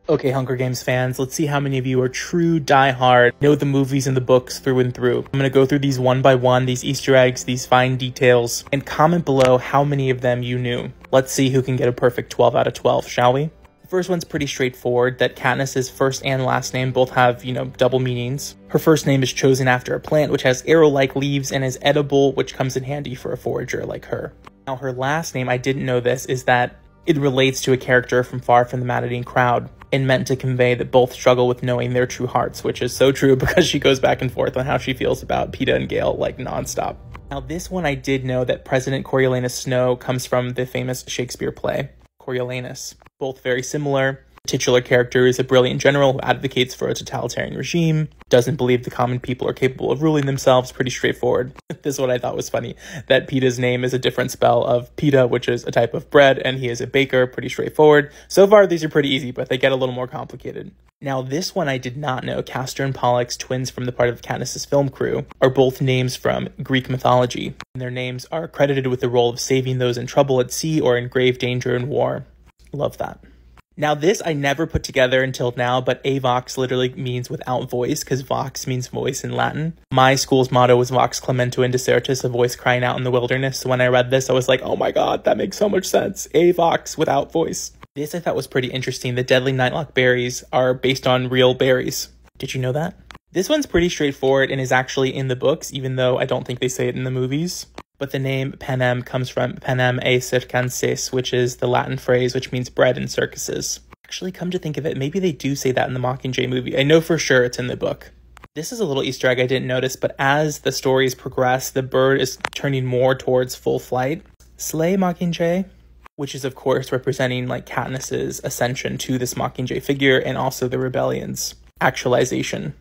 Okay, Hunger Games fans, let's see how many of you are true diehard, know the movies and the books through and through. I'm gonna go through these one by one, these Easter eggs, these fine details, and comment below how many of them you knew. Let's see who can get a perfect 12 out of 12, shall we? The first one's pretty straightforward, that Katniss's first and last name both have, double meanings. Her first name is chosen after a plant which has arrow-like leaves and is edible, which comes in handy for a forager like her. Now, her last name, I didn't know this, is that it relates to a character from Far From the Mattadine Crowd, and meant to convey that both struggle with knowing their true hearts, which is so true because she goes back and forth on how she feels about Peeta and Gale, like, nonstop. Now, this one I did know that President Coriolanus Snow comes from the famous Shakespeare play, Coriolanus. Both very similar. The titular character is a brilliant general who advocates for a totalitarian regime, doesn't believe the common people are capable of ruling themselves, pretty straightforward. This is what I thought was funny, that Peeta's name is a different spell of pita, which is a type of bread, and he is a baker, pretty straightforward. So far, these are pretty easy, but they get a little more complicated. Now, this one I did not know. Castor and Pollux, twins from the part of Katniss's film crew, are both names from Greek mythology, and their names are credited with the role of saving those in trouble at sea or in grave danger in war. Love that. Now, this I never put together until now, but avox literally means without voice, because vox means voice in Latin. My school's motto was vox clemento in desertis, a voice crying out in the wilderness. So when I read this, I was like, oh my god, that makes so much sense. Avox without voice. This I thought was pretty interesting. The deadly nightlock berries are based on real berries. Did you know that? This one's pretty straightforward and is actually in the books, even though I don't think they say it in the movies. But the name panem comes from panem e circenses, which is the Latin phrase which means bread in circuses. Actually, come to think of it, maybe they do say that in the Mockingjay movie. I know for sure it's in the book. This is a little Easter egg I didn't notice, but as the stories progress, the bird is turning more towards full flight. Slay Mockingjay, which is of course representing like Katniss's ascension to this Mockingjay figure and also the rebellion's actualization.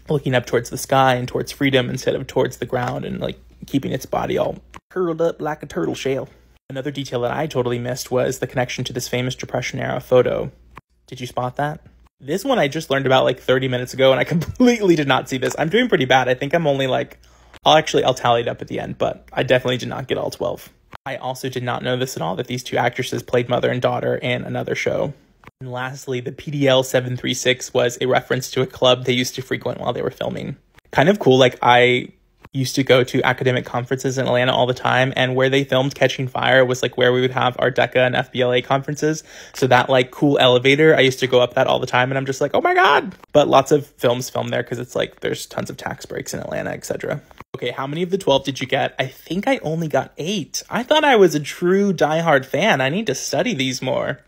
Looking up towards the sky and towards freedom instead of towards the ground and like keeping its body all curled up like a turtle shell. Another detail that I totally missed was the connection to this famous Depression-era photo. Did you spot that? This one I just learned about like 30 minutes ago, and I completely did not see this. I'm doing pretty bad. I think I'm only like... I'll tally it up at the end, but I definitely did not get all 12. I also did not know this at all, that these two actresses played mother and daughter in another show. And lastly, the PDL 736 was a reference to a club they used to frequent while they were filming. Kind of cool, like I used to go to academic conferences in Atlanta all the time, and where they filmed Catching Fire was like where we would have our DECA and FBLA conferences. So that like cool elevator, I used to go up that all the time, and I'm just like, oh my god. But lots of films filmed there because it's like there's tons of tax breaks in Atlanta, etc. Okay, how many of the 12 did you get? I think I only got 8. I thought I was a true diehard fan. I need to study these more.